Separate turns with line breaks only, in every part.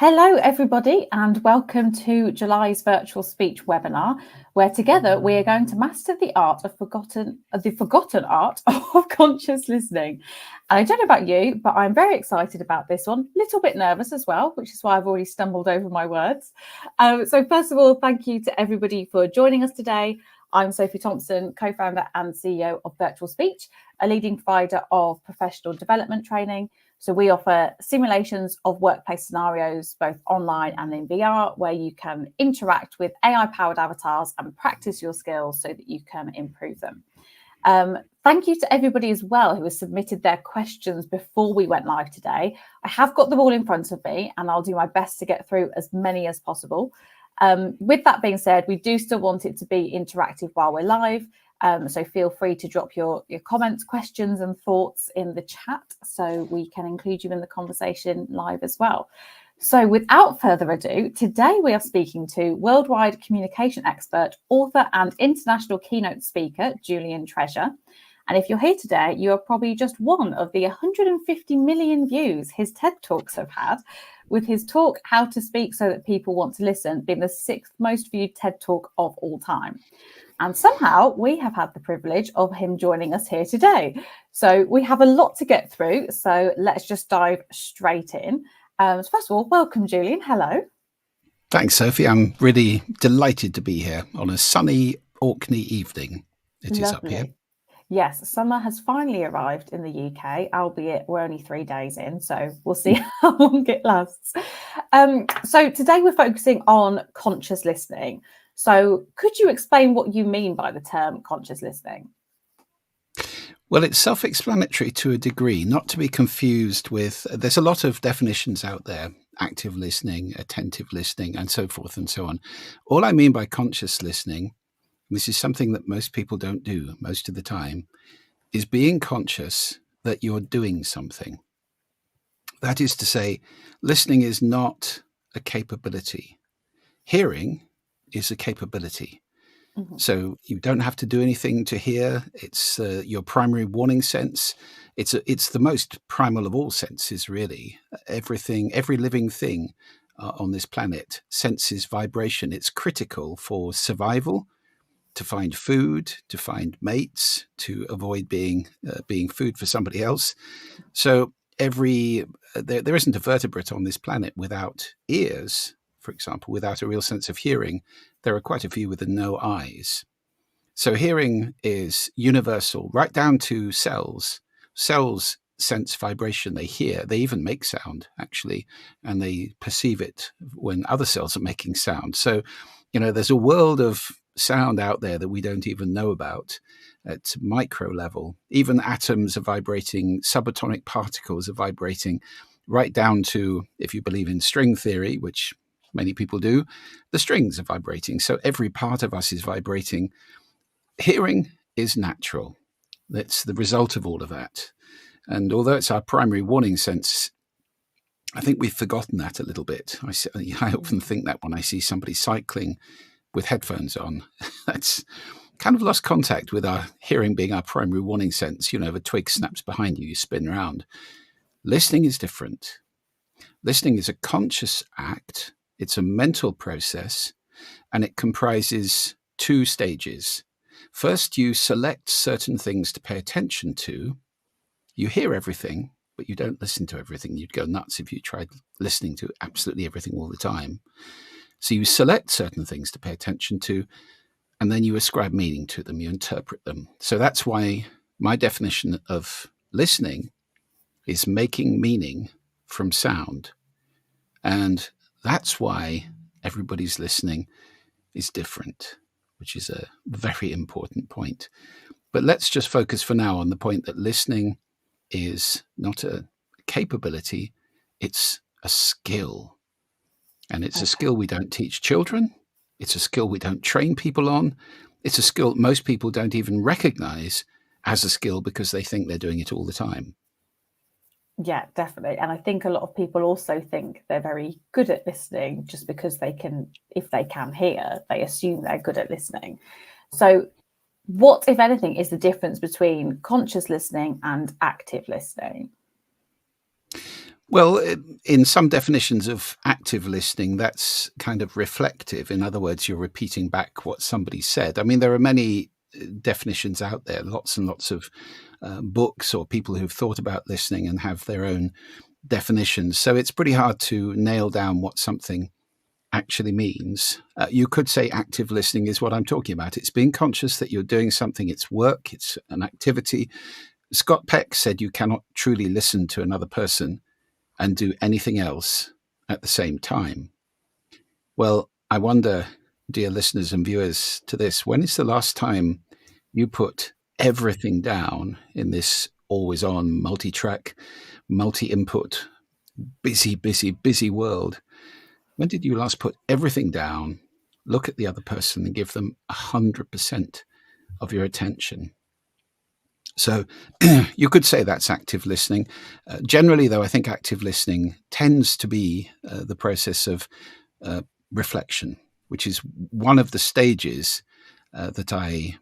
Hello, everybody, and welcome to July's virtual speech webinar, where together we are going to master the forgotten art of conscious listening. And I don't know about you, but I'm very excited about this one. A little bit nervous as well, which is why I've already stumbled over my words. So first of all, thank you to everybody for joining us today. I'm Sophie Thompson, co-founder and CEO of Virtual Speech, a leading provider of professional development training. So we offer simulations of workplace scenarios, both online and in VR, where you can interact with AI-powered avatars and practice your skills so that you can improve them. Thank you to everybody as well who has submitted their questions before we went live today. I have got them all in front of me, and I'll do my best to get through as many as possible. With that being said, we do still want it to be interactive while we're live. So feel free to drop your comments, questions and thoughts in the chat so we can include you in the conversation live as well. So without further ado, today we are speaking to worldwide communication expert, author and international keynote speaker, Julian Treasure. And if you're here today, you are probably just one of the 150 million views his TED Talks have had, with his talk, How to Speak So That People Want to Listen, being the 6th most viewed TED Talk of all time. And somehow we have had the privilege of him joining us here today. So we have a lot to get through. So let's just dive straight in. So first of all, welcome, Julian. Hello.
Thanks, Sophie. I'm really delighted to be here on a sunny Orkney evening. It is up here.
Yes, summer has finally arrived in the UK, albeit we're only 3 days in, so we'll see how long it lasts. So today we're focusing on conscious listening. So could you explain what you mean by the term conscious listening?
Well, it's self-explanatory to a degree, not to be confused with, there's a lot of definitions out there, active listening, attentive listening, and so forth and so on. All I mean by conscious listening, this is something that most people don't do most of the time, is being conscious that you're doing something. That is to say, listening is not a capability. Hearing is a capability. Mm-hmm. So you don't have to do anything to hear. It's your primary warning sense. It's the most primal of all senses, really. Every living thing on this planet senses vibration. It's critical for survival, to find food, to find mates, to avoid being food for somebody else. So there isn't a vertebrate on this planet without ears, for example, without a real sense of hearing. There are quite a few with no eyes. So hearing is universal, right down to cells. Cells sense vibration, they hear, they even make sound, actually, and they perceive it when other cells are making sound. So, there's a world of sound out there that we don't even know about at micro level. Even atoms are vibrating, subatomic particles are vibrating, right down to, if you believe in string theory, which many people do, the strings are vibrating. So every part of us is vibrating. Hearing is natural. That's the result of all of that. And although it's our primary warning sense, I think we've forgotten that a little bit. I often think that when I see somebody cycling with headphones on, that's kind of lost contact with our hearing being our primary warning sense. If a twig snaps behind you, you spin around. Listening is different. Listening is a conscious act. It's a mental process, and it comprises 2 stages. First, you select certain things to pay attention to. You hear everything, but you don't listen to everything. You'd go nuts if you tried listening to absolutely everything all the time. So you select certain things to pay attention to, and then you ascribe meaning to them, you interpret them. So that's why my definition of listening is making meaning from sound. And that's why everybody's listening is different, which is a very important point. But let's just focus for now on the point that listening is not a capability, it's a skill. And it's a skill we don't teach children. It's a skill we don't train people on. It's a skill most people don't even recognize as a skill because they think they're doing it all the time.
Yeah, definitely. And I think a lot of people also think they're very good at listening just because if they can hear, they assume they're good at listening. So what, if anything, is the difference between conscious listening and active listening?
Well, in some definitions of active listening, that's kind of reflective. In other words, you're repeating back what somebody said. I mean, there are many definitions out there, lots and lots of books or people who've thought about listening and have their own definitions. So it's pretty hard to nail down what something actually means. You could say active listening is what I'm talking about. It's being conscious that you're doing something, it's work, it's an activity. Scott Peck said you cannot truly listen to another person and do anything else at the same time. Well, I wonder, dear listeners and viewers to this, when is the last time you put everything down in this always on, multi track, multi input, busy, busy, busy world? When did you last put everything down, look at the other person and give them 100% of your attention? So you could say that's active listening. Generally, though, I think active listening tends to be the process of reflection, which is one of the stages that I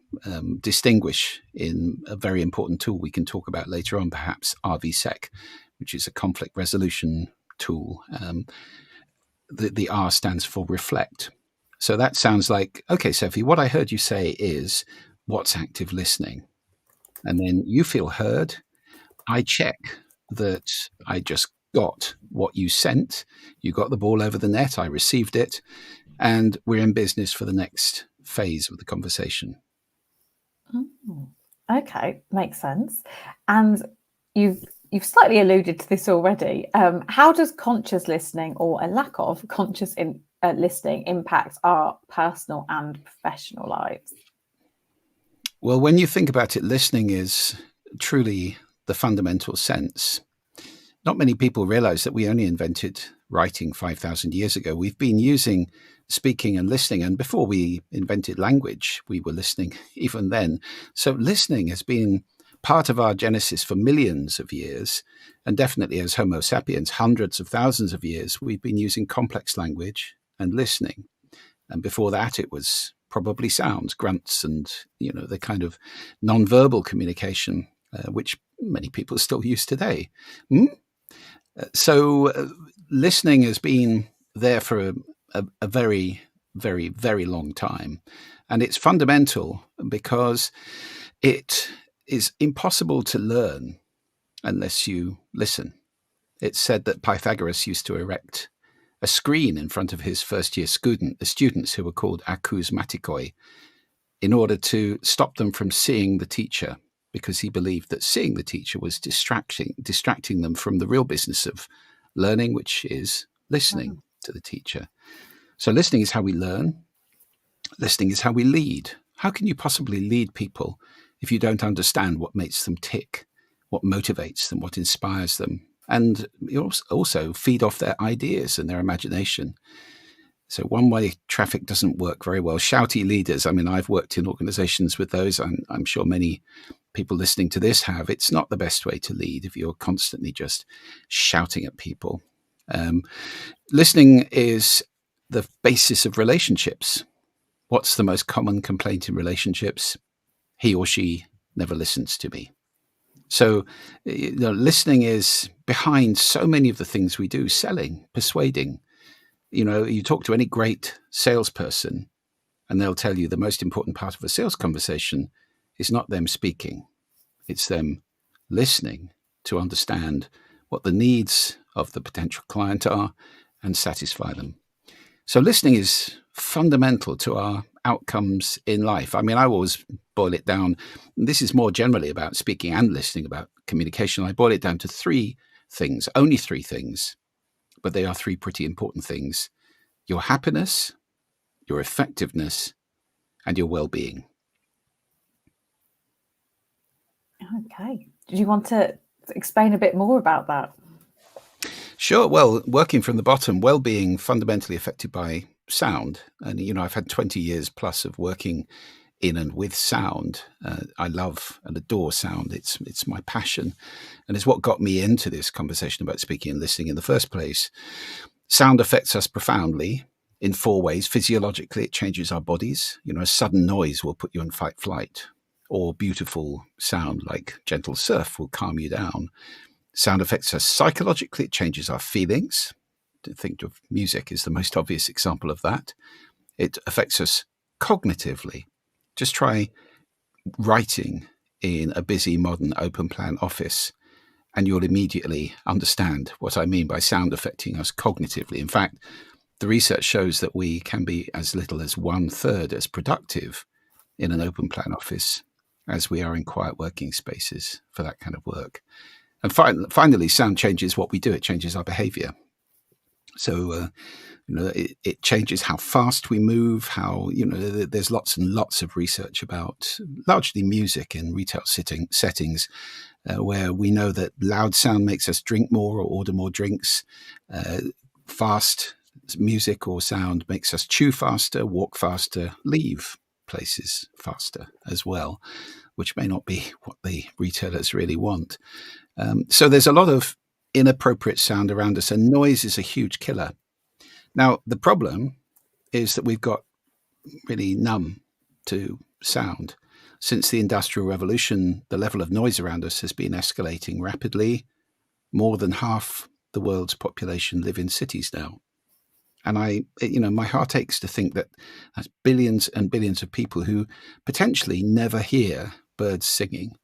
distinguish in a very important tool we can talk about later on, perhaps RVSec, which is a conflict resolution tool. The R stands for reflect. So that sounds like, okay, Sophie, what I heard you say is, what's active listening? And then you feel heard. I check that I just got what you sent. You got the ball over the net. I received it. And we're in business for the next phase of the conversation.
Okay, makes sense. And you've slightly alluded to this already. How does conscious listening or a lack of conscious listening impact our personal and professional lives?
Well, when you think about it, listening is truly the fundamental sense. Not many people realize that we only invented writing 5,000 years ago. We've been using speaking and listening, and before we invented language, we were listening even then. So listening has been part of our genesis for millions of years, and definitely as Homo sapiens, hundreds of thousands of years, we've been using complex language and listening. And before that, it was probably sounds, grunts, and the kind of non-verbal communication, which many people still use today. So listening has been there for a very, very, very long time. And it's fundamental because it is impossible to learn unless you listen. It's said that Pythagoras used to erect a screen in front of his first-year students who were called acousmatikoi in order to stop them from seeing the teacher, because he believed that seeing the teacher was distracting them from the real business of learning, which is listening to the teacher. So listening is how we learn. Listening is how we lead. How can you possibly lead people if you don't understand what makes them tick, what motivates them, what inspires them? And you also feed off their ideas and their imagination. So one-way traffic doesn't work very well. Shouty leaders, I mean, I've worked in organizations with those. I'm sure many people listening to this have. It's not the best way to lead if you're constantly just shouting at people. Listening is the basis of relationships. What's the most common complaint in relationships? He or she never listens to me. So listening is behind so many of the things we do: selling, persuading. You talk to any great salesperson and they'll tell you the most important part of a sales conversation is not them speaking. It's them listening to understand what the needs of the potential client are and satisfy them. So listening is fundamental to our outcomes in life. I mean, I always boil it down. This is more generally about speaking and listening, about communication. I boil it down to three things, only three things, but they are three pretty important things: your happiness, your effectiveness, and your well-being.
Okay. Do you want to explain a bit more about that?
Sure. Well, working from the bottom, well-being fundamentally affected by sound. And, I've had 20 years plus of working in and with sound. I love and adore sound. It's my passion. And it's what got me into this conversation about speaking and listening in the first place. Sound affects us profoundly in four ways. Physiologically, it changes our bodies. A sudden noise will put you in fight-flight, or beautiful sound like gentle surf will calm you down. Sound affects us psychologically. It changes our feelings. Think of music is the most obvious example of that. It affects us cognitively. Just try writing in a busy, modern, open-plan office, and you'll immediately understand what I mean by sound affecting us cognitively. In fact, the research shows that we can be as little as 1/3 as productive in an open-plan office as we are in quiet working spaces for that kind of work. And finally, sound changes what we do. It changes our behavior. So, it changes how fast we move, how, there's lots and lots of research about largely music in retail settings where we know that loud sound makes us drink more or order more drinks. Fast music or sound makes us chew faster, walk faster, leave places faster as well, which may not be what the retailers really want. So there's a lot of inappropriate sound around us, and noise is a huge killer. Now, the problem is that we've got really numb to sound. Since the Industrial Revolution, the level of noise around us has been escalating rapidly. More than half the world's population live in cities now. And my heart aches to think that that's billions and billions of people who potentially never hear birds singing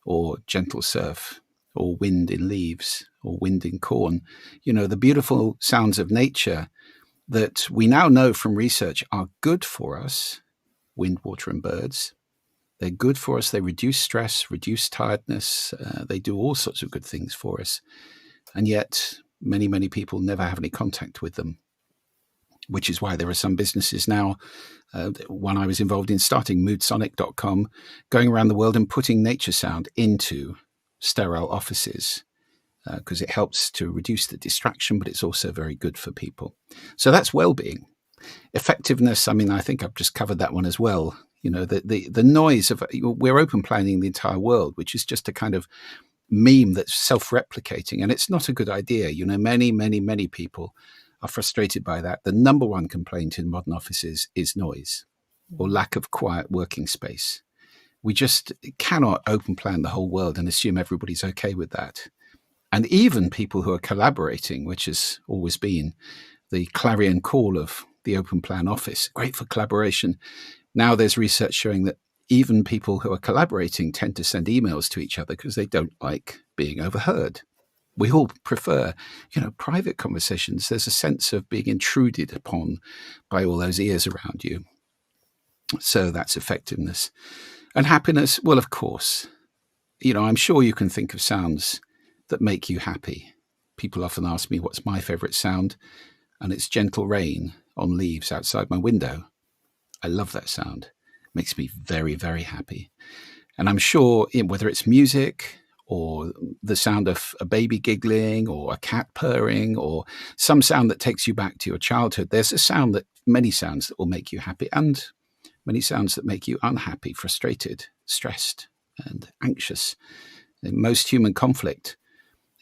or gentle surf or wind in leaves or wind in corn. The beautiful sounds of nature that we now know from research are good for us, wind, water, and birds. They're good for us. They reduce stress, reduce tiredness. They do all sorts of good things for us. And yet many, many people never have any contact with them, which is why there are some businesses now, one I was involved in starting, moodsonic.com, going around the world and putting nature sound into sterile offices because it helps to reduce the distraction, but it's also very good for people. So that's well-being. Effectiveness, I think I've just covered that one as well. The noise of, we're open planning the entire world, which is just a kind of meme that's self-replicating, and it's not a good idea. Many, many, many people are frustrated by that. The number one complaint in modern offices is noise or lack of quiet working space. We just cannot open plan the whole world and assume everybody's okay with that. And even people who are collaborating, which has always been the clarion call of the open plan office, great for collaboration. Now there's research showing that even people who are collaborating tend to send emails to each other because they don't like being overheard. We all prefer, private conversations. There's a sense of being intruded upon by all those ears around you. So that's effectiveness. And happiness, well, of course, I'm sure you can think of sounds that make you happy. People often ask me what's my favorite sound, and it's gentle rain on leaves outside my window. I love that sound. It makes me very, very happy. And I'm sure whether it's music or the sound of a baby giggling or a cat purring or some sound that takes you back to your childhood, there's many sounds that will make you happy and many sounds that make you unhappy, frustrated, stressed, and anxious. And most human conflict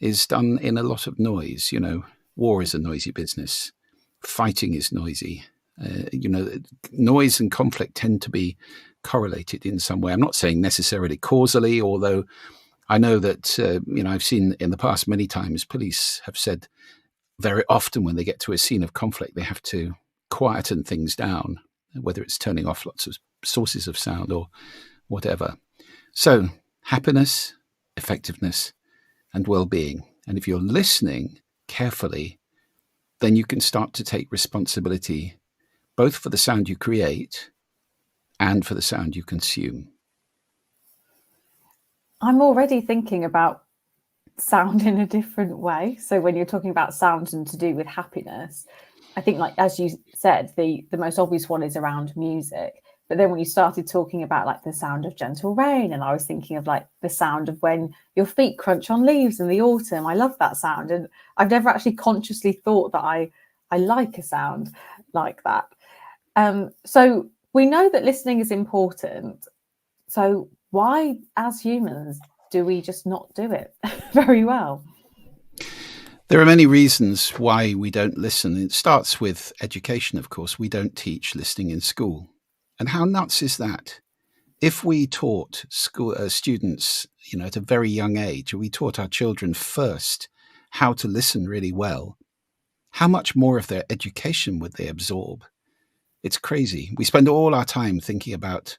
is done in a lot of noise. War is a noisy business. Fighting is noisy. Noise and conflict tend to be correlated in some way. I'm not saying necessarily causally, although I know that, I've seen in the past many times police have said very often when they get to a scene of conflict, they have to quieten things down, whether it's turning off lots of sources of sound or whatever. So happiness, effectiveness, and well-being. And if you're listening carefully, then you can start to take responsibility both for the sound you create and for the sound you consume.
I'm already thinking about sound in a different way. So when you're talking about sound and to do with happiness, I think, like as you said, the most obvious one is around music. But then when you started talking about like the sound of gentle rain, and I was thinking of like the sound of when your feet crunch on leaves in the autumn. I love that sound. And I've never actually consciously thought that I like a sound like that. So we know that listening is important. So why, as humans, do we just not do it very well?
There are many reasons why we don't listen. It starts with education, of course. We don't teach listening in school. And how nuts is that? if we taught school students, at a very young age, we taught our children first how to listen really well, how much more of their education would they absorb? It's crazy. We spend all our time thinking about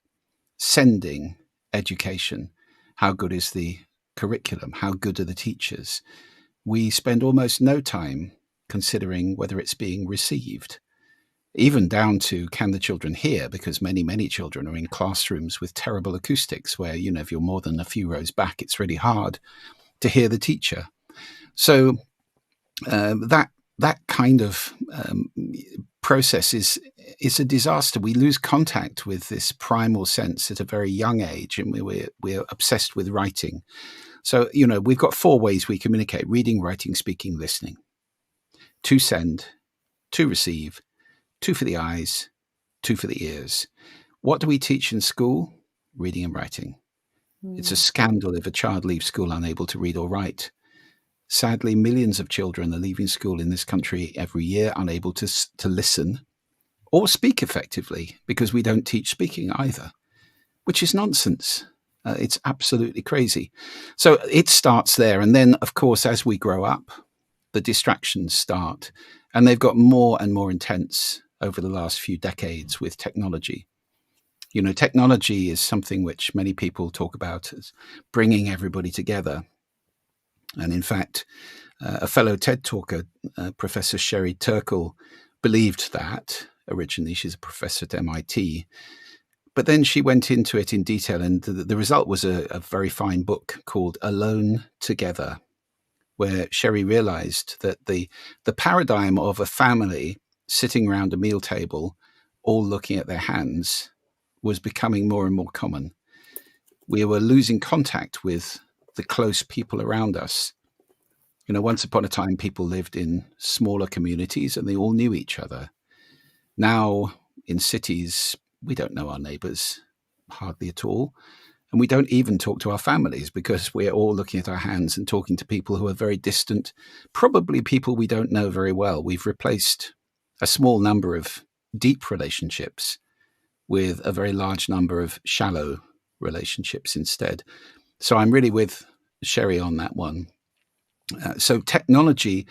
sending education. How good is the curriculum? How good are the teachers? We spend almost no time considering whether it's being received, even down to can the children hear, because many children are in classrooms with terrible acoustics where, if you're more than a few rows back, it's really hard to hear the teacher. So that kind of process is a disaster. We lose contact with this primal sense at a very young age, and we're obsessed with writing. So, we've got 4 ways we communicate: reading, writing, speaking, listening. 2 send, 2 receive, 2 for the eyes, 2 for the ears. What do we teach in school? Reading and writing. It's a scandal if a child leaves school unable to read or write. Sadly, millions of children are leaving school in this country every year unable to listen or speak effectively because we don't teach speaking either, which is nonsense. It's absolutely crazy. So it starts there. And then, of course, as we grow up, the distractions start. And they've got more and more intense over the last few decades with technology. Technology is something which many people talk about as bringing everybody together. And in fact, a fellow TED talker, Professor Sherry Turkle, believed that originally. She's a professor at MIT. But then she went into it in detail, and the result was a very fine book called Alone Together, where Sherry realized that the paradigm of a family sitting around a meal table, all looking at their hands, was becoming more and more common. We were losing contact with the close people around us. Once upon a time, people lived in smaller communities and they all knew each other. Now, in cities, we don't know our neighbors hardly at all. And we don't even talk to our families because we're all looking at our hands and talking to people who are very distant, probably people we don't know very well. We've replaced a small number of deep relationships with a very large number of shallow relationships instead. So I'm really with Sherry on that one. So technology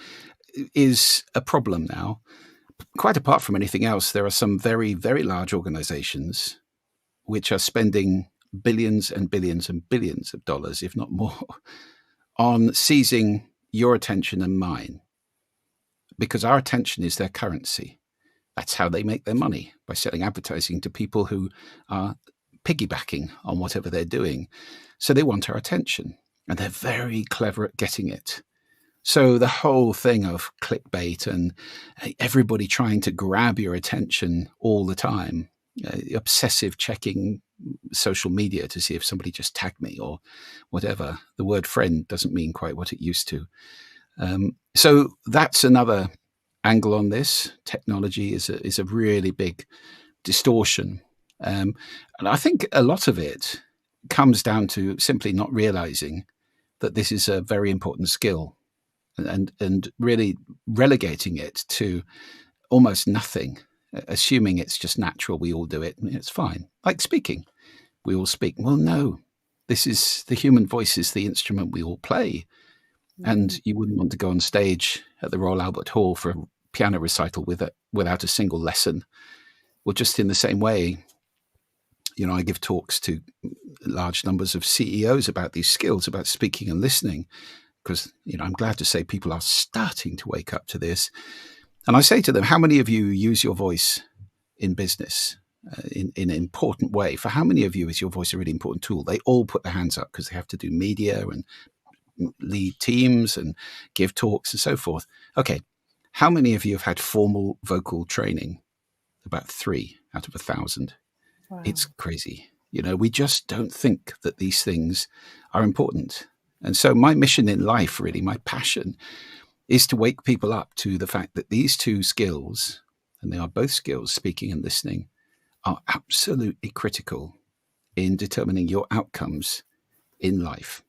is a problem now. Quite apart from anything else, there are some very, very large organizations which are spending billions and billions and billions of dollars, if not more, on seizing your attention and mine, because our attention is their currency. That's how they make their money, by selling advertising to people who are piggybacking on whatever they're doing. So they want our attention, and they're very clever at getting it. So the whole thing of clickbait and everybody trying to grab your attention all the time, obsessive checking social media to see if somebody just tagged me or whatever. The word friend doesn't mean quite what it used to. So that's another angle on this. Technology is a really big distortion. And I think a lot of it comes down to simply not realizing that this is a very important skill and really relegating it to almost nothing, assuming it's just natural. We all do it and it's fine. Like speaking, we all speak. Well, no, this is the human voice is the instrument we all play. And you wouldn't want to go on stage at the Royal Albert Hall for a piano recital without a single lesson. Well, just in the same way, I give talks to large numbers of CEOs about these skills, about speaking and listening, because, I'm glad to say people are starting to wake up to this. And I say to them, how many of you use your voice in business in an important way? For how many of you is your voice a really important tool? They all put their hands up because they have to do media and lead teams and give talks and so forth. Okay, how many of you have had formal vocal training? About 3 out of 1,000. Wow. It's crazy. We just don't think that these things are important. And so my mission in life, really, my passion, is to wake people up to the fact that these 2 skills, and they are both skills, speaking and listening, are absolutely critical in determining your outcomes in life.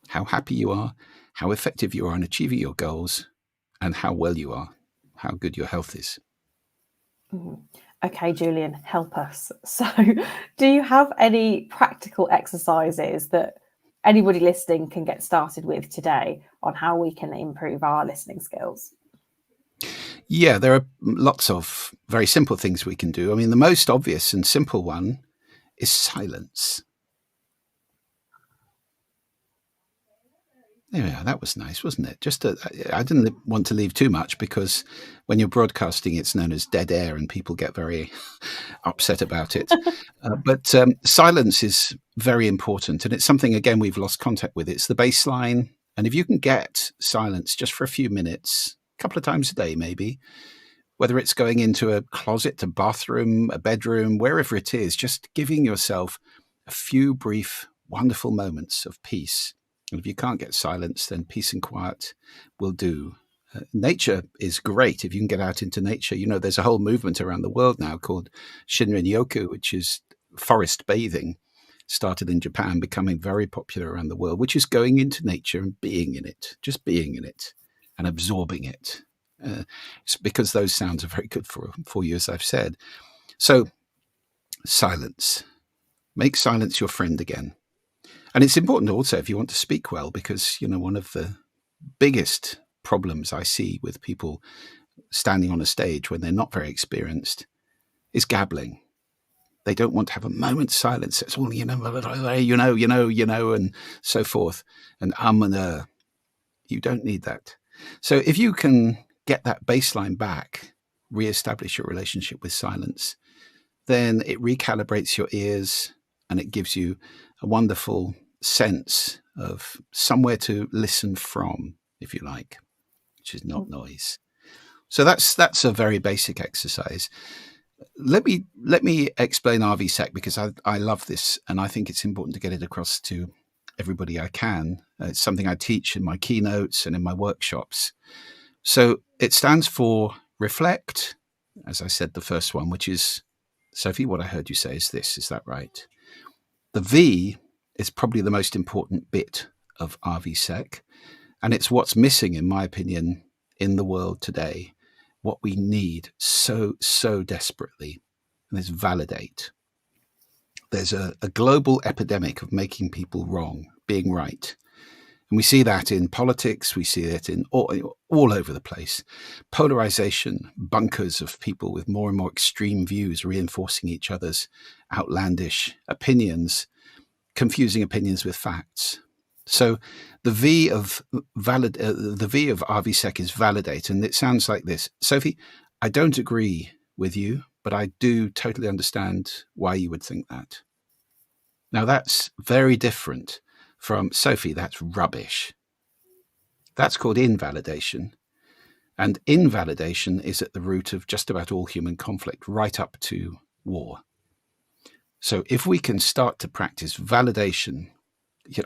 How happy you are, how effective you are in achieving your goals, and how well you are, how good your health is.
Mm-hmm. Okay, Julian, help us. So, do you have any practical exercises that anybody listening can get started with today on how we can improve our listening skills?
Yeah, there are lots of very simple things we can do. I mean, the most obvious and simple one is silence. There we are. That was nice, wasn't it? I didn't want to leave too much because when you're broadcasting, it's known as dead air and people get very upset about it. But silence is very important. And it's something, again, we've lost contact with. It's the baseline. And if you can get silence just for a few minutes, a couple of times a day, maybe, whether it's going into a closet, a bathroom, a bedroom, wherever it is, just giving yourself a few brief, wonderful moments of peace. And if you can't get silence, then peace and quiet will do. Nature is great if you can get out into nature. You know, there's a whole movement around the world now called Shinrin-yoku, which is forest bathing, started in Japan, becoming very popular around the world, which is going into nature and being in it, just being in it and absorbing it. It's because those sounds are very good for you, as I've said. So silence. Make silence your friend again. And it's important also if you want to speak well, because, you know, one of the biggest problems I see with people standing on a stage when they're not very experienced is gabbling. They don't want to have a moment's silence. It's all, and so forth. And and you don't need that. So if you can get that baseline back, reestablish your relationship with silence, then it recalibrates your ears and it gives you a wonderful sense of somewhere to listen from, if you like, which is not noise. So that's a very basic exercise. Let me explain RVSec because I love this and I think it's important to get it across to everybody I can. It's something I teach in my keynotes and in my workshops. So it stands for reflect, as I said, the first one, which is, Sophie, what I heard you say is this. Is that right? The V is probably the most important bit of RVSec, and it's what's missing, in my opinion, in the world today, what we need so desperately, and is validate. There's a global epidemic of making people wrong, being right. And we see that in politics, we see it in all over the place. Polarization, bunkers of people with more and more extreme views reinforcing each other's outlandish opinions, confusing opinions with facts. So the V of RVSec is validate, and it sounds like this. Sophie, I don't agree with you, but I do totally understand why you would think that. Now that's very different from Sophie, that's rubbish. That's called invalidation. And invalidation is at the root of just about all human conflict, right up to war. So if we can start to practice validation,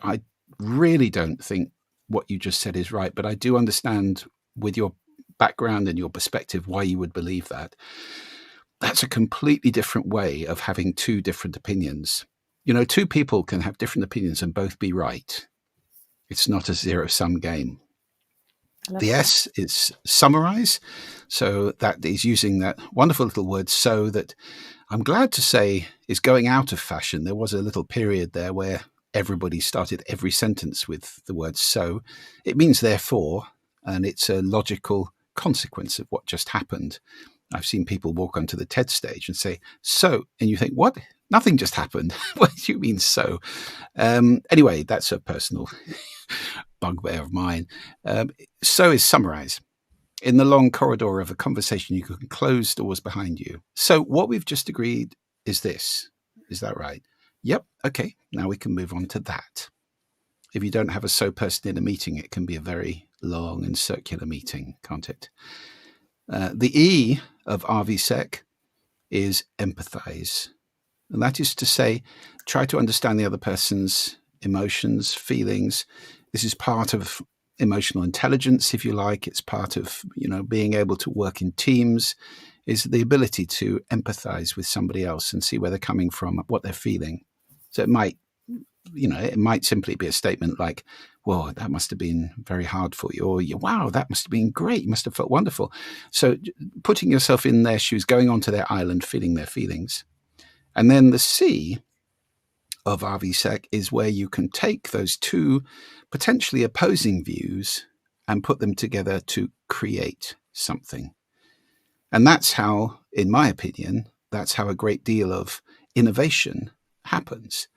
I really don't think what you just said is right, but I do understand with your background and your perspective why you would believe that. That's a completely different way of having two different opinions. You know, two people can have different opinions and both be right. It's not a zero-sum game. The S is summarize. So that is using that wonderful little word so that I'm glad to say is going out of fashion. There was a little period there where everybody started every sentence with the word so. It means therefore, and it's a logical consequence of what just happened. I've seen people walk onto the TED stage and say, so, and you think, what? Nothing just happened. What do you mean so? Anyway, that's a personal bugbear of mine. So is summarize. In the long corridor of a conversation, you can close doors behind you. So what we've just agreed is this. Is that right? Yep. Okay. Now we can move on to that. If you don't have a so person in a meeting, it can be a very long and circular meeting, can't it? The E of RVSec is empathize. And that is to say, try to understand the other person's emotions, feelings. This is part of emotional intelligence, if you like. It's part of, being able to work in teams, is the ability to empathize with somebody else and see where they're coming from, what they're feeling. So it might simply be a statement like, whoa, that must have been very hard for you. Or, wow, that must have been great. You must have felt wonderful. So putting yourself in their shoes, going onto their island, feeling their feelings. And then the C of RVSEC is where you can take those two potentially opposing views and put them together to create something. And that's how, in my opinion, that's how a great deal of innovation happens.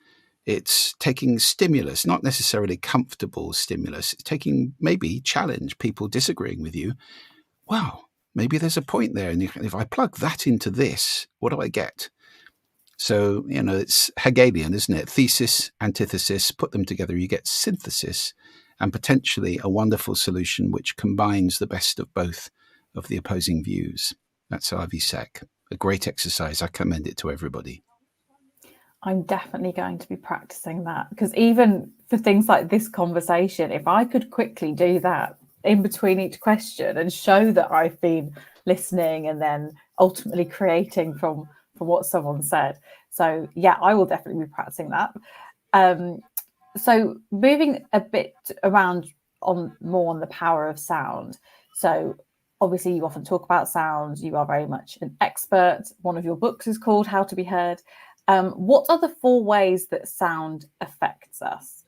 It's taking stimulus, not necessarily comfortable stimulus, it's taking maybe challenge, people disagreeing with you. Wow, maybe there's a point there. And if I plug that into this, what do I get? So, it's Hegelian, isn't it? Thesis, antithesis, put them together, you get synthesis and potentially a wonderful solution which combines the best of both of the opposing views. That's RVSEC. A great exercise. I commend it to everybody.
I'm definitely going to be practicing that, because even for things like this conversation, if I could quickly do that in between each question and show that I've been listening and then ultimately creating from what someone said. So yeah, I will definitely be practicing that. So moving a bit around more on the power of sound. So obviously you often talk about sound. You are very much an expert. One of your books is called How to Be Heard. What are the 4 ways that sound affects us?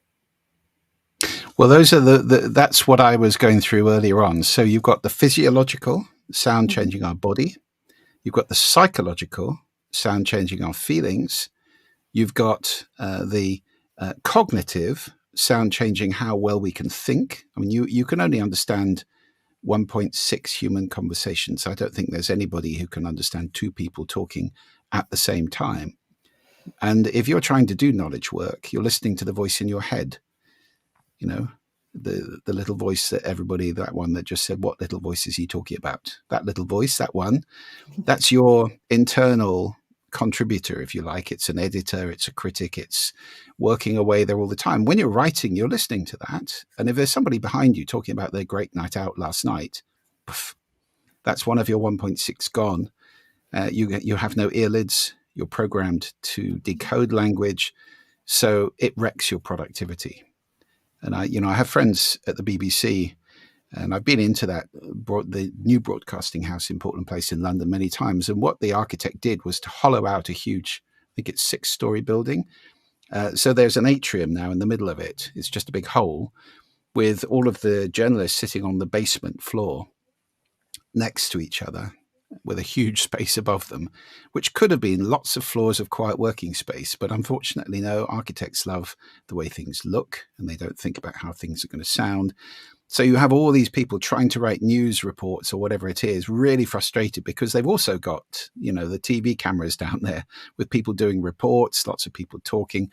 Well, those are that's what I was going through earlier on. So you've got the physiological, sound changing our body. You've got the psychological, sound changing our feelings. You've got the cognitive, sound changing how well we can think. I mean, you can only understand 1.6 human conversations. I don't think there's anybody who can understand 2 people talking at the same time. And if you're trying to do knowledge work, you're listening to the voice in your head. The little voice that everybody, that one that just said, what little voice is he talking about? That little voice, that one, that's your internal contributor, if you like. It's an editor, it's a critic, it's working away there all the time. When you're writing, you're listening to that. And if there's somebody behind you talking about their great night out last night, poof, that's one of your 1.6 gone. You have no earlids. You're programmed to decode language, so it wrecks your productivity. And I have friends at the BBC, and I've been into the new broadcasting house in Portland Place in London many times. And what the architect did was to hollow out a huge, I think it's 6-story building. So there's an atrium now in the middle of it. It's just a big hole with all of the journalists sitting on the basement floor next to each other, with a huge space above them, which could have been lots of floors of quiet working space. But unfortunately, no, architects love the way things look and they don't think about how things are going to sound. So you have all these people trying to write news reports or whatever it is, really frustrated because they've also got, the TV cameras down there with people doing reports, lots of people talking.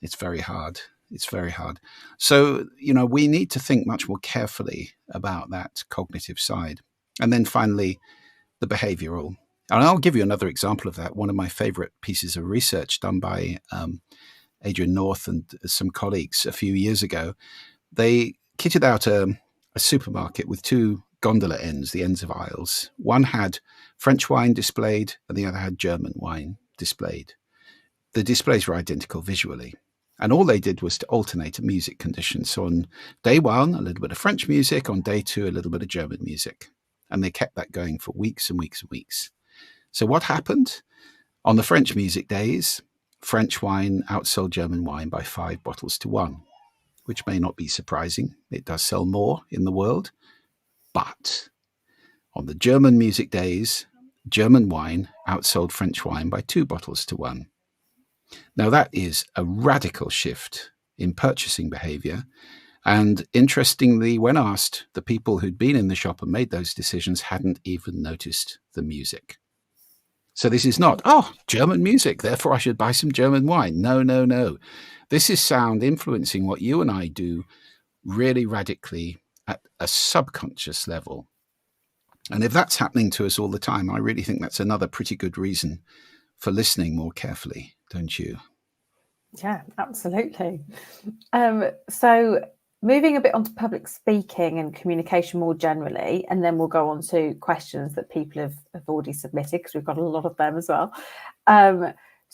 It's very hard. It's very hard. So, we need to think much more carefully about that cognitive side. And then finally, the behavioral. And I'll give you another example of that. One of my favorite pieces of research done by Adrian North and some colleagues a few years ago, they kitted out a supermarket with 2 gondola ends, the ends of aisles. One had French wine displayed and the other had German wine displayed. The displays were identical visually. And all they did was to alternate a music condition. So on day 1, a little bit of French music. On day 2, a little bit of German music. And they kept that going for weeks and weeks and weeks. So what happened? On the French music days, French wine outsold German wine by 5 bottles to 1, which may not be surprising. It does sell more in the world. But on the German music days, German wine outsold French wine by 2 bottles to 1. Now that is a radical shift in purchasing behavior. And interestingly, when asked, the people who'd been in the shop and made those decisions hadn't even noticed the music. So this is not, German music, therefore I should buy some German wine. No. This is sound influencing what you and I do really radically at a subconscious level. And if that's happening to us all the time, I really think that's another pretty good reason for listening more carefully, don't you?
Yeah, absolutely. So moving a bit onto public speaking and communication more generally, and then we'll go on to questions that people have already submitted, because we've got a lot of them as well.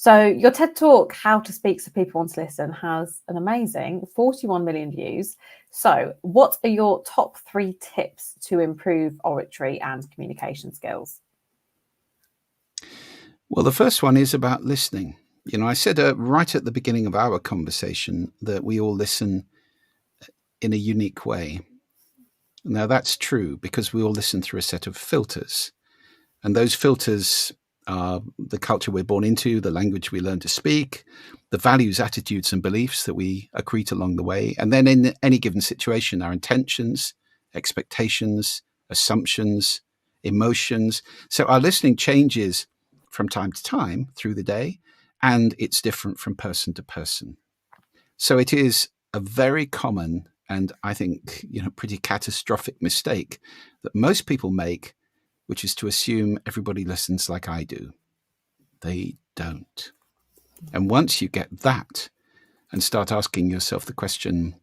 So your TED Talk, How to Speak So People Want to Listen, has an amazing 41 million views. So what are your top 3 tips to improve oratory and communication skills?
Well, the first one is about listening. I said right at the beginning of our conversation that we all listen in a unique way. Now, that's true because we all listen through a set of filters. And those filters are the culture we're born into, the language we learn to speak, the values, attitudes, and beliefs that we accrete along the way. And then in any given situation, our intentions, expectations, assumptions, emotions. So our listening changes from time to time through the day, and it's different from person to person. So it is a very common and I think, pretty catastrophic mistake that most people make, which is to assume everybody listens like I do. They don't. And once you get that and start asking yourself the question,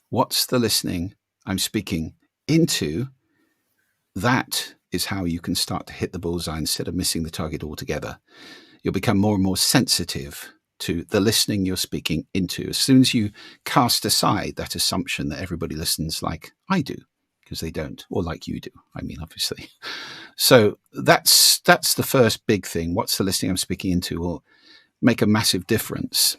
what's the listening I'm speaking into? That is how you can start to hit the bullseye instead of missing the target altogether. You'll become more and more sensitive to the listening you're speaking into. As soon as you cast aside that assumption that everybody listens like I do, because they don't, or like you do, I mean, obviously. So that's the first big thing. What's the listening I'm speaking into will make a massive difference.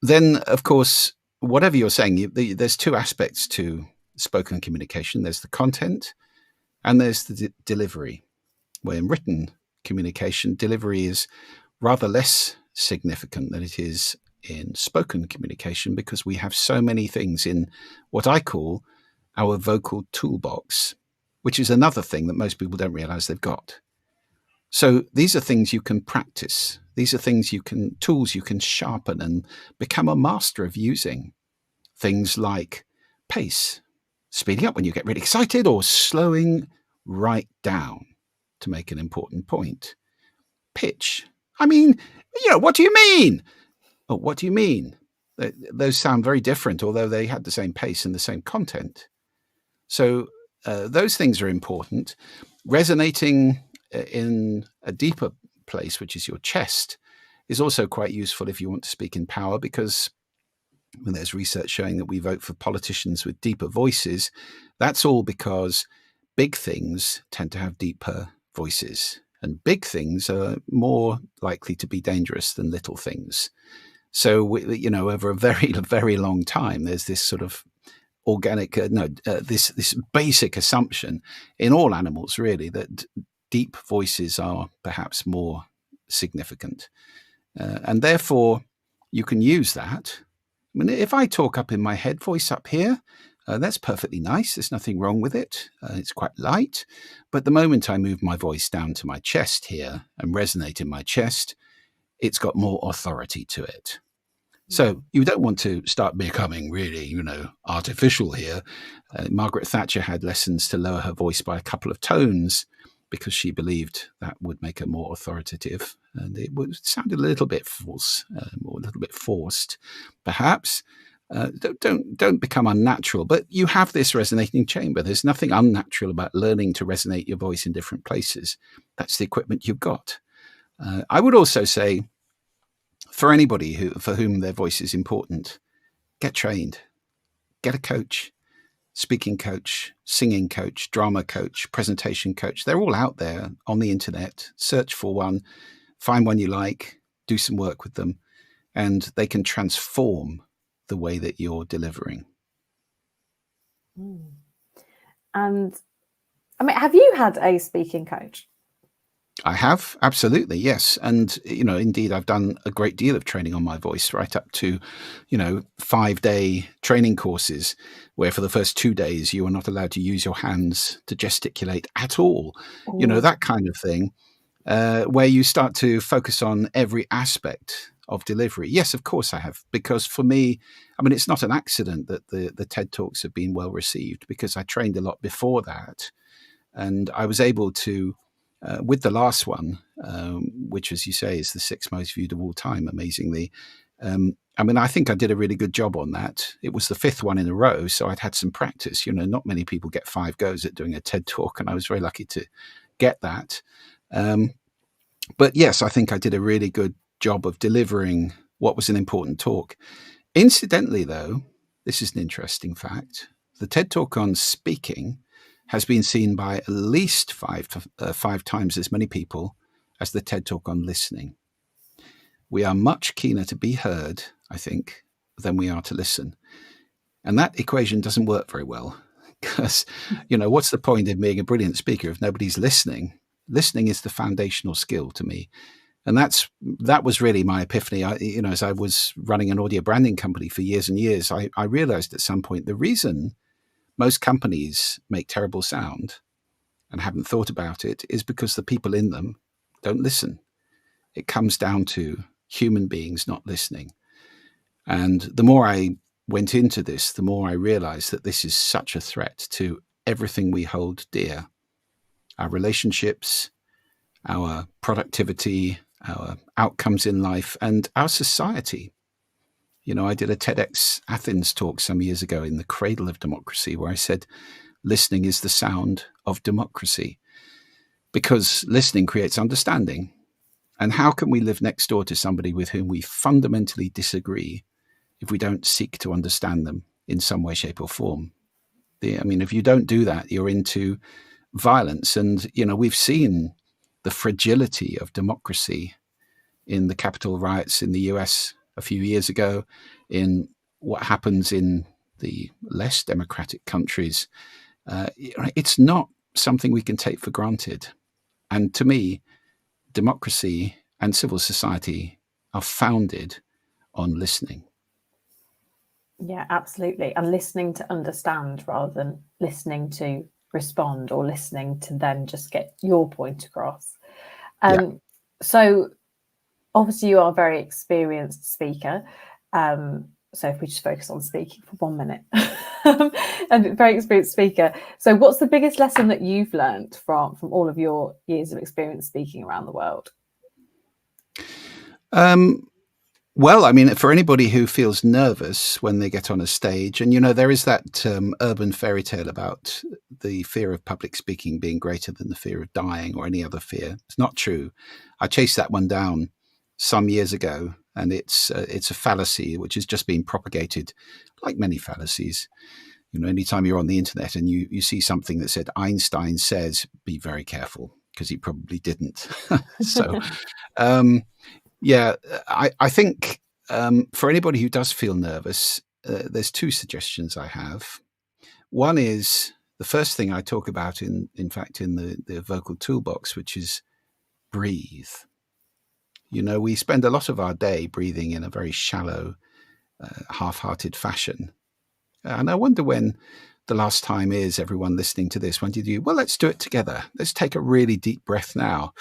Then, of course, whatever you're saying, there's 2 aspects to spoken communication. There's the content and there's the delivery. Where in written communication, delivery is rather less significant than it is in spoken communication because we have so many things in what I call our vocal toolbox, which is another thing that most people don't realize they've got. So these are things you can practice. These are tools you can sharpen and become a master of using. Things like pace, speeding up when you get really excited, or slowing right down to make an important point. Pitch. I mean, what do you mean? Oh, what do you mean? Those sound very different, although they had the same pace and the same content. So those things are important. Resonating in a deeper place, which is your chest, is also quite useful if you want to speak in power, because when there's research showing that we vote for politicians with deeper voices, that's all because big things tend to have deeper voices, and big things are more likely to be dangerous than little things. So, over a very, very long time, there's this sort of organic, this basic assumption in all animals, really, that deep voices are perhaps more significant. And therefore, you can use that. I mean, if I talk up in my head voice up here, that's perfectly nice. There's nothing wrong with it. It's quite light. But the moment I move my voice down to my chest here and resonate in my chest, it's got more authority to it. So you don't want to start becoming really, artificial here. Margaret Thatcher had lessons to lower her voice by a couple of tones because she believed that would make her more authoritative. And it sounded a little bit false, or a little bit forced, perhaps. Don't become unnatural, but you have this resonating chamber. There's nothing unnatural about learning to resonate your voice in different places. That's the equipment you've got. I would also say, for anybody for whom their voice is important, get trained, get a coach, speaking coach, singing coach, drama coach, presentation coach. They're all out there on the internet. Search for one, find one you like, do some work with them, and they can transform the way that you're delivering.
And I mean, have you had a speaking coach?
I have, absolutely, yes. And, indeed, I've done a great deal of training on my voice, right up to, 5-day training courses where for the first 2 days you are not allowed to use your hands to gesticulate at all. That kind of thing, where you start to focus on every aspect of delivery. Yes, of course I have, because for me, I mean, it's not an accident that the TED Talks have been well received, because I trained a lot before that. And I was able to, with the last one, which, as you say, is the 6th most viewed of all time, amazingly. I mean, I think I did a really good job on that. It was the 5th one in a row, so I'd had some practice. Not many people get 5 goes at doing a TED Talk, and I was very lucky to get that. But yes, I think I did a really good job of delivering what was an important talk. Incidentally, though, this is an interesting fact. The TED Talk on speaking has been seen by at least five times as many people as the TED Talk on listening. We are much keener to be heard, I think, than we are to listen. And that equation doesn't work very well because, what's the point in being a brilliant speaker if nobody's listening? Listening is the foundational skill to me. And that was really my epiphany. As I was running an audio branding company for years and years, I realized at some point the reason most companies make terrible sound and haven't thought about it is because the people in them don't listen. It comes down to human beings not listening. And the more I went into this, the more I realized that this is such a threat to everything we hold dear. Our relationships, our productivity, our outcomes in life, and our society. I did a TEDx Athens talk some years ago in the cradle of democracy where I said, listening is the sound of democracy because listening creates understanding. And how can we live next door to somebody with whom we fundamentally disagree if we don't seek to understand them in some way, shape, or form? If you don't do that, you're into violence. And, we've seen the fragility of democracy in the Capitol riots in the US a few years ago, in what happens in the less democratic countries. It's not something we can take for granted. And to me, democracy and civil society are founded on listening.
Yeah, absolutely. And listening to understand rather than listening to respond or listening to then just get your point across. So obviously you are a very experienced speaker. So if we just focus on speaking for 1 minute, a very experienced speaker. So what's the biggest lesson that you've learned from all of your years of experience speaking around the world?
Well, for anybody who feels nervous when they get on a stage, and there is that urban fairy tale about the fear of public speaking being greater than the fear of dying or any other fear. It's not true. I chased that one down some years ago, and it's a fallacy which has just been propagated, like many fallacies. Anytime you're on the internet and you see something that said Einstein says, be very careful because he probably didn't. So. Yeah, I think for anybody who does feel nervous, there's two suggestions I have. One is the first thing I talk about in fact, in the vocal toolbox, which is breathe. We spend a lot of our day breathing in a very shallow, half-hearted fashion. And I wonder when the last time is, everyone listening to this, when did you, well, let's do it together. Let's take a really deep breath now.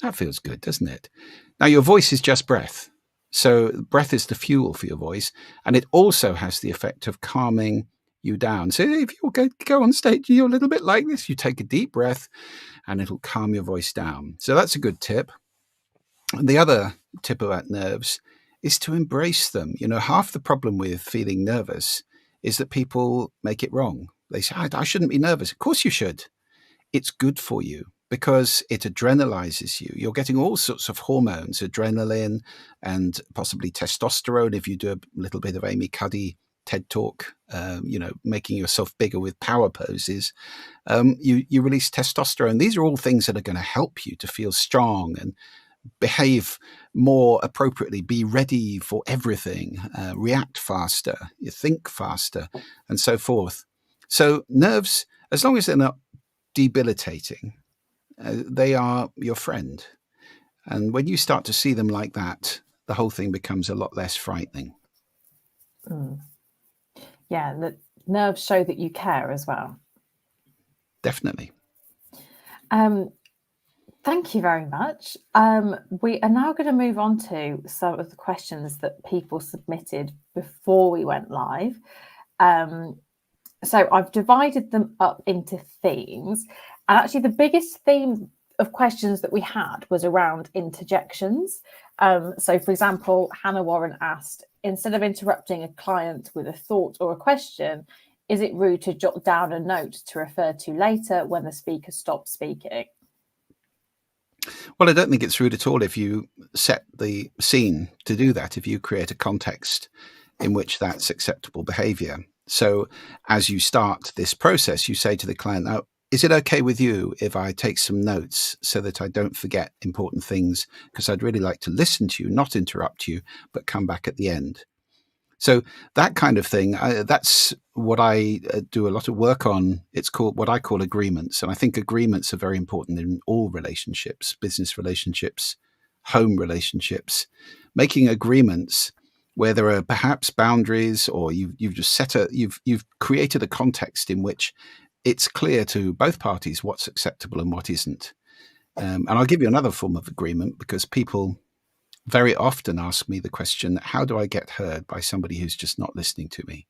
That feels good, doesn't it? Now, your voice is just breath. So breath is the fuel for your voice. And it also has the effect of calming you down. So if you go on stage, you're a little bit like this. You take a deep breath and it'll calm your voice down. So that's a good tip. And the other tip about nerves is to embrace them. Half the problem with feeling nervous is that people make it wrong. They say, I shouldn't be nervous. Of course you should. It's good for you because it adrenalizes you. You're getting all sorts of hormones, adrenaline and possibly testosterone if you do a little bit of Amy Cuddy TED Talk, making yourself bigger with power poses. You release testosterone. These are all things that are going to help you to feel strong and behave more appropriately, be ready for everything, react faster, you think faster, and so forth. So nerves, as long as they're not debilitating, they are your friend. And when you start to see them like that, the whole thing becomes a lot less frightening.
Yeah, the nerves show that you care as well.
Definitely.
Thank you very much. We are now going to move on to some of the questions that people submitted before we went live. So I've divided them up into themes. And actually, the biggest theme of questions that we had was around interjections. So, for example, Hannah Warren asked, instead of interrupting a client with a thought or a question, Is it rude to jot down a note to refer to later when the speaker stops speaking?
Well, I don't think it's rude at all if you set the scene to do that, if you create a context in which that's acceptable behavior. So as you start this process, you say to the client, now, is it okay with you if I take some notes so that I don't forget important things? Because I'd really like to listen to you, not interrupt you, but come back at the end. So that kind of thing, that's what I do a lot of work on. It's called what I call agreements. And I think agreements are very important in all relationships, business relationships, home relationships, making agreements where there are perhaps boundaries, or you've just you've created a context in which it's clear to both parties what's acceptable and what isn't. And I'll give you another form of agreement, because people very often ask me the question, how do I get heard by somebody who's just not listening to me?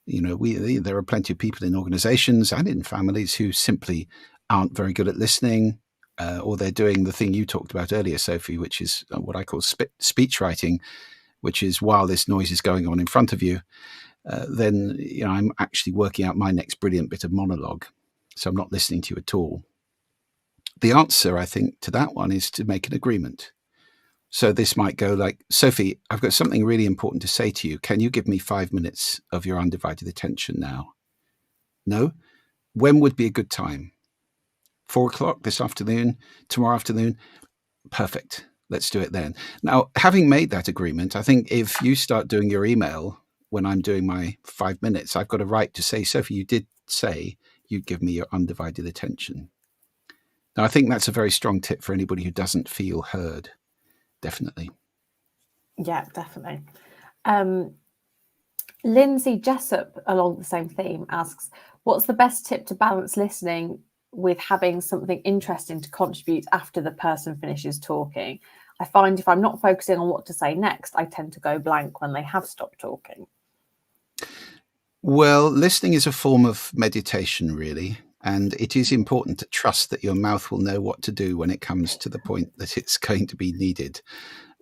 There are plenty of people in organizations and in families who simply aren't very good at listening, or they're doing the thing you talked about earlier, Sophie, which is what I call speech writing, which is while this noise is going on in front of you, then I'm actually working out my next brilliant bit of monologue. So I'm not listening to you at all. The answer, I think, to that one is to make an agreement. So this might go like, Sophie, I've got something really important to say to you. Can you give me 5 minutes of your undivided attention now? No? When would be a good time? 4 o'clock this afternoon, tomorrow afternoon? Perfect. Let's do it then. Now, having made that agreement, I think if you start doing your email when I'm doing my 5 minutes, I've got a right to say, Sophie, you did say you'd give me your undivided attention. Now, I think that's a very strong tip for anybody who doesn't feel heard. Definitely.
Yeah, definitely. Lindsay Jessup, along the same theme, asks, what's the best tip to balance listening with having something interesting to contribute after the person finishes talking? I find if I'm not focusing on what to say next, I tend to go blank when they have stopped talking.
Well, listening is a form of meditation, really. And it is important to trust that your mouth will know what to do when it comes to the point that it's going to be needed.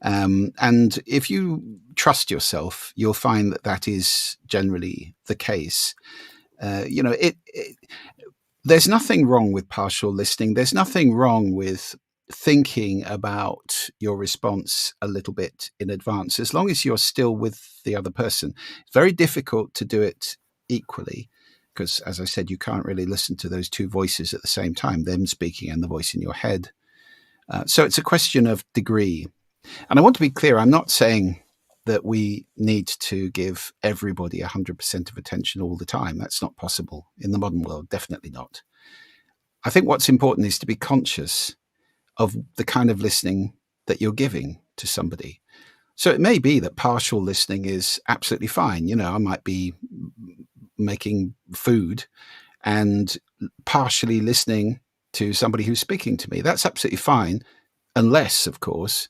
And if you trust yourself, you'll find that that is generally the case. There's nothing wrong with partial listening. There's nothing wrong with thinking about your response a little bit in advance, as long as you're still with the other person. It's very difficult to do it equally, because, as I said, you can't really listen to those two voices at the same time, them speaking and the voice in your head. So it's a question of degree. And I want to be clear, I'm not saying that we need to give everybody 100% of attention all the time. That's not possible in the modern world, definitely not. I think what's important is to be conscious of the kind of listening that you're giving to somebody. So it may be that partial listening is absolutely fine. I might be making food and partially listening to somebody who's speaking to me. That's absolutely fine, unless, of course,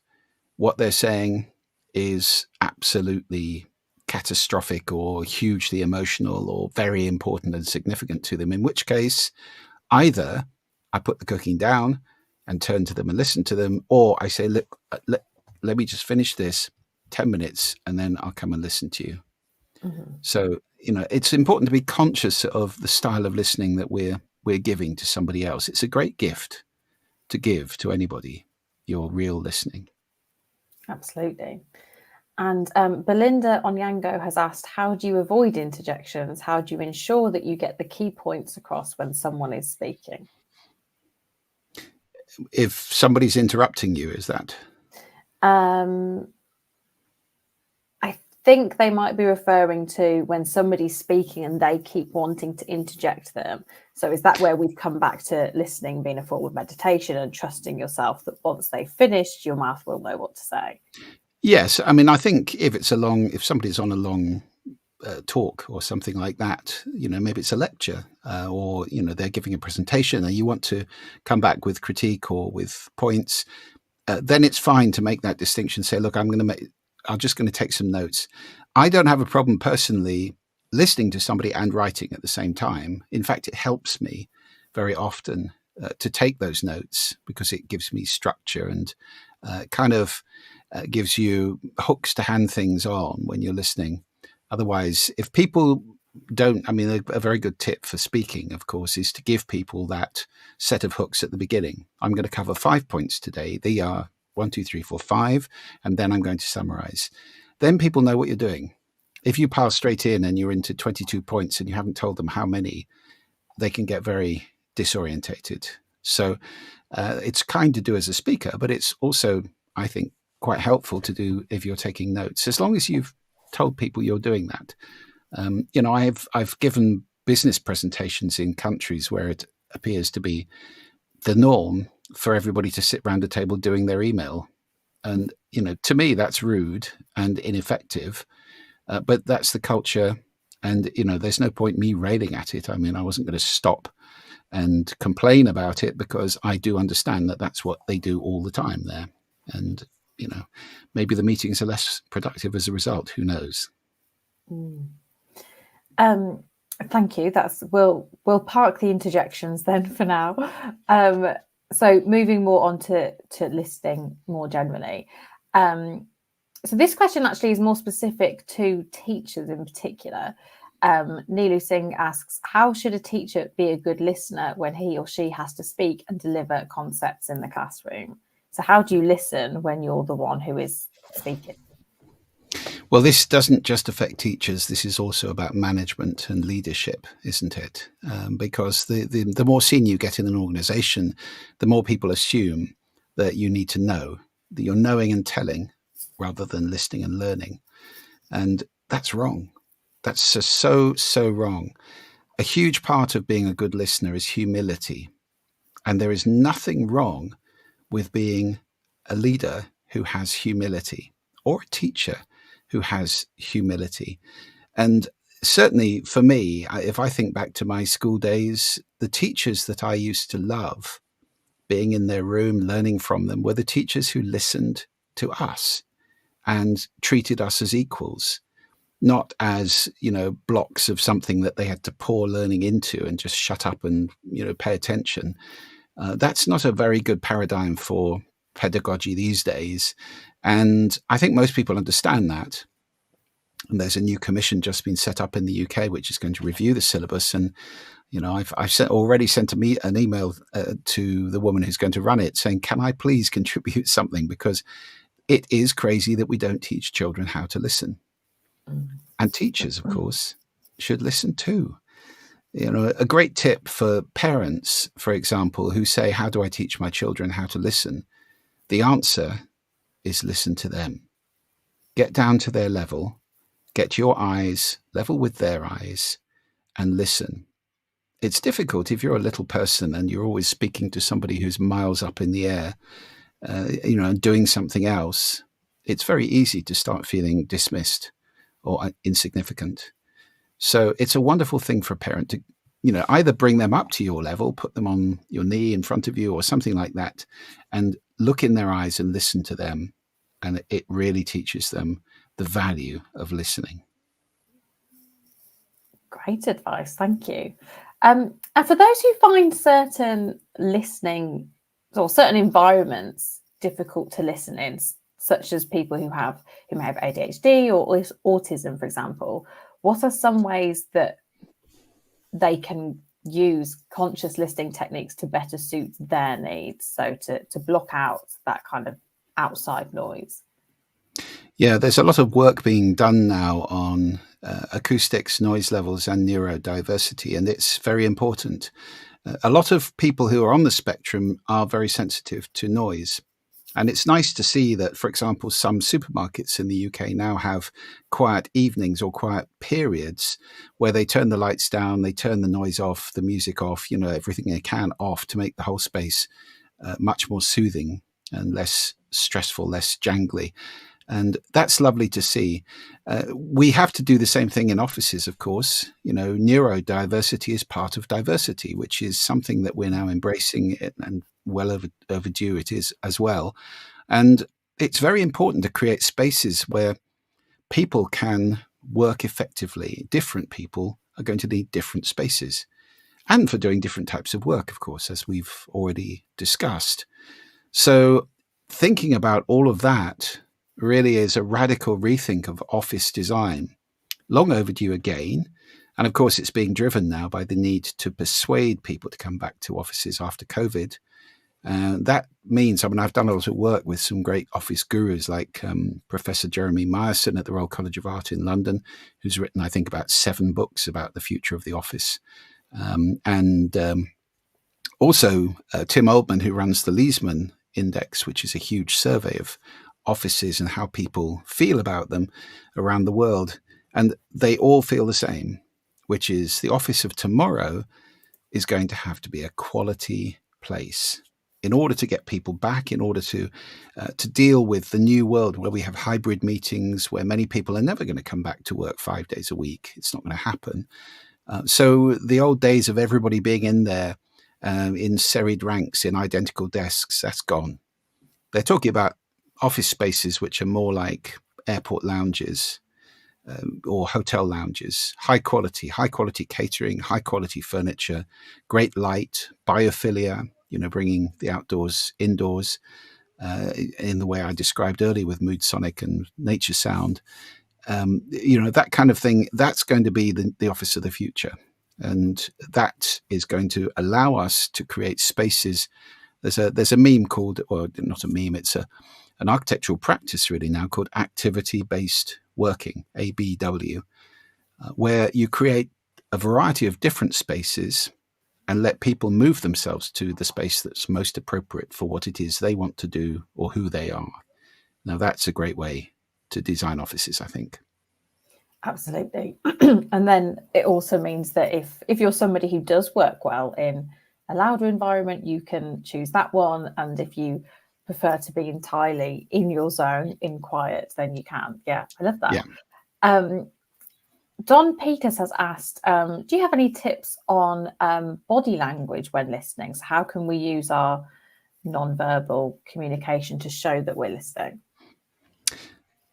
what they're saying is absolutely catastrophic or hugely emotional or very important and significant to them, in which case either I put the cooking down and turn to them and listen to them, or I say, look, let me just finish this 10 minutes and then I'll come and listen to you. Mm-hmm. So, it's important to be conscious of the style of listening that we're giving to somebody else. It's a great gift to give to anybody, your real listening.
Absolutely. And Belinda Onyango has asked, how do you avoid interjections? How do you ensure that you get the key points across when someone is speaking?
If somebody's interrupting you, is that?
I think they might be referring to when somebody's speaking and they keep wanting to interject them. So is that where we've come back to listening being a form of meditation and trusting yourself that once they've finished, your mouth will know what to say?
Yes. I mean, I think if somebody's on a long talk or something like that, maybe it's a lecture or, they're giving a presentation and you want to come back with critique or with points, then it's fine to make that distinction. Say, look, I'm just going to take some notes. I don't have a problem personally listening to somebody and writing at the same time. In fact, it helps me very often to take those notes because it gives me structure and kind of gives you hooks to hand things on when you're listening. Otherwise, if people a very good tip for speaking, of course, is to give people that set of hooks at the beginning. I'm going to cover 5 points today. They are 1, 2, 3, 4, 5, and then I'm going to summarize. Then people know what you're doing. If you pass straight in and you're into 22 points and you haven't told them how many, they can get very disorientated. So it's kind to do as a speaker, but it's also, I think, quite helpful to do if you're taking notes, as long as you've told people you're doing that. I've given business presentations in countries where it appears to be the norm for everybody to sit around a table doing their email. And, to me, that's rude and ineffective, but that's the culture. And, there's no point me railing at it. I wasn't going to stop and complain about it, because I do understand that that's what they do all the time there. And, maybe the meetings are less productive as a result. Who knows?
Thank you. We'll park the interjections then for now. So moving more on to listening more generally. So this question actually is more specific to teachers in particular. Neelu Singh asks, how should a teacher be a good listener when he or she has to speak and deliver concepts in the classroom? So how do you listen when you're the one who is speaking?
Well, this doesn't just affect teachers. This is also about management and leadership, isn't it? Because the more senior you get in an organization, the more people assume that you need to know, that you're knowing and telling rather than listening and learning. And that's wrong. That's so wrong. A huge part of being a good listener is humility. And there is nothing wrong with being a leader who has humility, or a teacher who has humility. And certainly for me, if I think back to my school days, the teachers that I used to love, being in their room, learning from them, were the teachers who listened to us and treated us as equals, not as, blocks of something that they had to pour learning into and just shut up and, pay attention. That's not a very good paradigm for pedagogy these days. And I think most people understand that. And there's a new commission just been set up in the UK, which is going to review the syllabus. And, I've already sent an email to the woman who's going to run it saying, can I please contribute something? Because it is crazy that we don't teach children how to listen. And teachers, of course, should listen too. A great tip for parents, for example, who say, how do I teach my children how to listen? The answer is listen to them. Get down to their level, get your eyes level with their eyes, and listen. It's difficult if you're a little person and you're always speaking to somebody who's miles up in the air, doing something else. It's very easy to start feeling dismissed or insignificant. So it's a wonderful thing for a parent to, either bring them up to your level, put them on your knee in front of you or something like that, and look in their eyes and listen to them. And it really teaches them the value of listening.
Great advice. Thank you. And for those who find certain listening or certain environments difficult to listen in, such as people who may have ADHD or autism, for example, what are some ways that they can use conscious listening techniques to better suit their needs? So to block out that kind of outside noise.
Yeah, there's a lot of work being done now on acoustics, noise levels, and neurodiversity, and it's very important. A lot of people who are on the spectrum are very sensitive to noise. And it's nice to see that, for example, some supermarkets in the UK now have quiet evenings or quiet periods where they turn the lights down, they turn the noise off, the music off, everything they can off to make the whole space much more soothing and less stressful, less jangly. And that's lovely to see. We have to do the same thing in offices, of course. Neurodiversity is part of diversity, which is something that we're now embracing, and well overdue it is as well. And it's very important to create spaces where people can work effectively. Different people are going to need different spaces, and for doing different types of work, of course, as we've already discussed. So thinking about all of that really is a radical rethink of office design. Long overdue again. And of course, it's being driven now by the need to persuade people to come back to offices after COVID. That means, I've done a lot of work with some great office gurus like Professor Jeremy Myerson at the Royal College of Art in London, who's written, I think, about 7 books about the future of the office. Also Tim Oldman, who runs the Leesman Index, which is a huge survey of offices and how people feel about them around the world. And they all feel the same, which is the office of tomorrow is going to have to be a quality place in order to get people back, in order to deal with the new world where we have hybrid meetings, where many people are never going to come back to work 5 days a week. It's not going to happen. So the old days of everybody being in there in serried ranks, in identical desks, that's gone. They're talking about office spaces which are more like airport lounges or hotel lounges, high quality catering, high quality furniture, great light, biophilia, bringing the outdoors indoors in the way I described earlier with Mood Sonic and Nature Sound. That kind of thing, that's going to be the office of the future. And that is going to allow us to create spaces. There's a meme called, or not a meme, it's an architectural practice really now called activity-based working, ABW, where you create a variety of different spaces and let people move themselves to the space that's most appropriate for what it is they want to do or who they are. Now, that's a great way to design offices, I think.
Absolutely. And then it also means that if you're somebody who does work well in a louder environment, you can choose that one. And if you prefer to be entirely in your zone, in quiet, then you can. Yeah, I love that. Yeah. Don Peters has asked, do you have any tips on body language when listening? So how can we use our non-verbal communication to show that we're listening?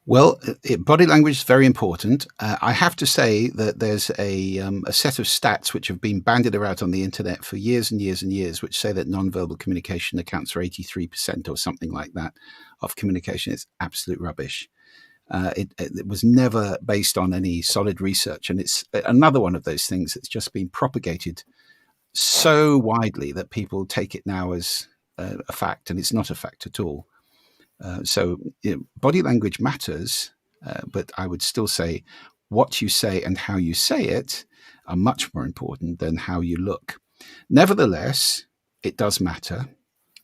Well, body language is very important. I have to say that there's a set of stats which have been bandied around on the internet for years and years and years, which say that non-verbal communication accounts for 83% or something like that of communication. It's absolute rubbish. It was never based on any solid research. And it's another one of those things that's just been propagated so widely that people take it now as a fact, and it's not a fact at all. So body language matters, but I would still say what you say and how you say it are much more important than how you look. Nevertheless, it does matter.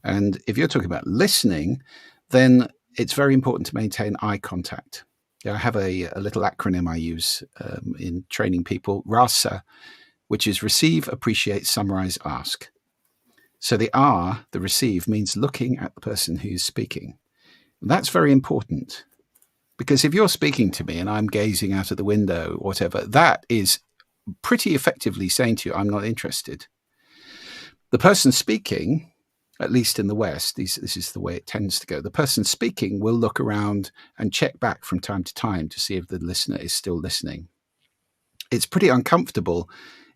And if you're talking about listening, then it's very important to maintain eye contact. I have a little acronym I use in training people, RASA, which is receive, appreciate, summarize, ask. So the R, the receive, means looking at the person who's speaking. That's very important, because if you're speaking to me and I'm gazing out of the window, whatever, that is pretty effectively saying to you, I'm not interested. The person speaking, at least in the West, this is the way it tends to go. The person speaking will look around and check back from time to time to see if the listener is still listening. It's pretty uncomfortable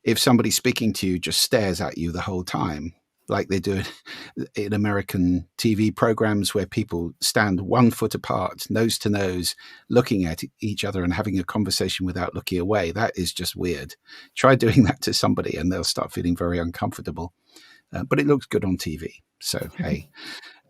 if somebody speaking to you just stares at you the whole time, like they do in American TV programs where people stand 1 foot apart, nose to nose, looking at each other and having a conversation without looking away. That is just weird. Try doing that to somebody and they'll start feeling very uncomfortable. But it looks good on TV. So, hey.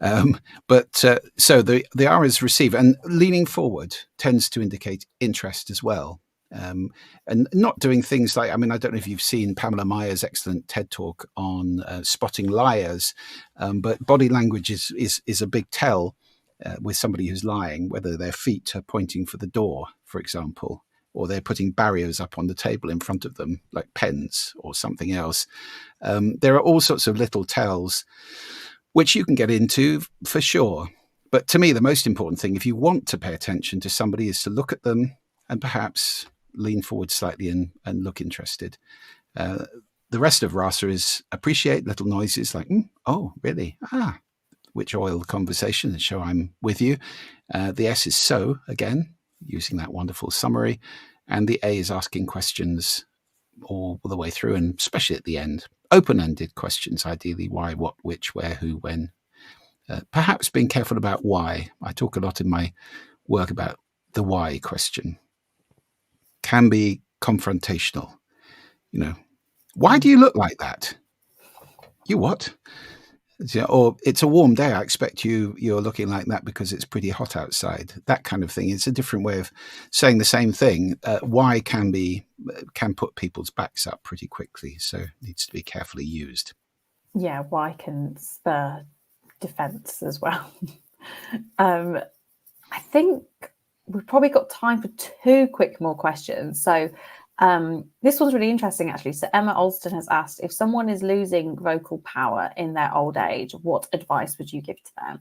So the R is receive, and leaning forward tends to indicate interest as well. And not doing things like, I don't know if you've seen Pamela Meyer's excellent TED talk on spotting liars, but body language is a big tell with somebody who's lying, whether their feet are pointing for the door, for example, or they're putting barriers up on the table in front of them, like pens or something else. There are all sorts of little tells which you can get into for sure. But to me, the most important thing, if you want to pay attention to somebody, is to look at them and perhaps lean forward slightly and look interested. The rest of RASA is appreciate, little noises like, oh, really? Which oil the conversation and show I'm with you. The S is so, again, using that wonderful summary. And the A is asking questions all the way through, and especially at the end. Open-ended questions, ideally. Why, what, which, where, who, when. Perhaps being careful about why. I talk a lot in my work about the why question. Can be confrontational. You know, why do you look like that? You what? Or it's a warm day. I expect you're looking like that because it's pretty hot outside. That kind of thing. It's a different way of saying the same thing. Why can put people's backs up pretty quickly, so it needs to be carefully used.
Yeah, why can spur defense as well. I think we've probably got time for two quick more questions. So this one's really interesting, actually. So Emma Alston has asked, if someone is losing vocal power in their old age, what advice would you give to them?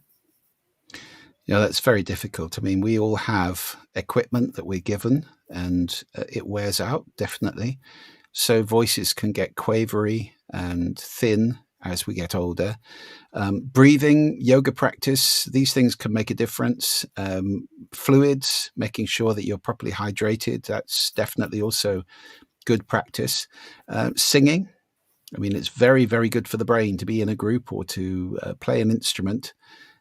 That's very difficult. I mean, we all have equipment that we're given, and it wears out, definitely. So voices can get quavery and thin as we get older. Breathing, yoga practice, these things can make a difference. Fluids, making sure that you're properly hydrated, that's definitely also good practice. Singing, I mean, it's very, very good for the brain to be in a group or to play an instrument,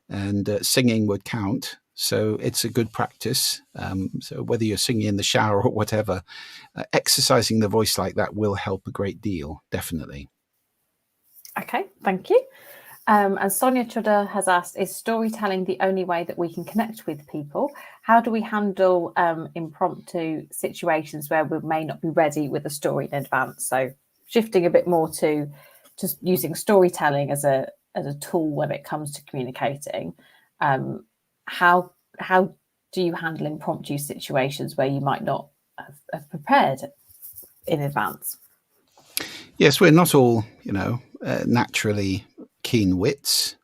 and singing would count. So it's a good practice. So whether you're singing in the shower or whatever, exercising the voice like that will help a great deal, definitely.
Okay, thank you. And Sonia Chudder has asked, is storytelling the only way that we can connect with people? How do we handle impromptu situations where we may not be ready with a story in advance? So shifting a bit more to just using storytelling as a tool when it comes to communicating. How do you handle impromptu situations where you might not have prepared in advance?
Yes, we're not all, naturally keen wits,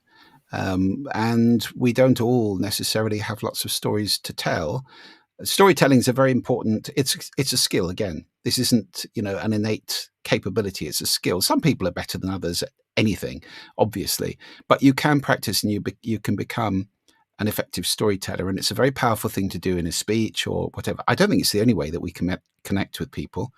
and we don't all necessarily have lots of stories to tell. Storytelling is a very important. It's a skill. Again, this isn't an innate capability. It's a skill. Some people are better than others at anything, obviously, but you can practice and you can become an effective storyteller, and it's a very powerful thing to do in a speech or whatever. I don't think it's the only way that we can connect with people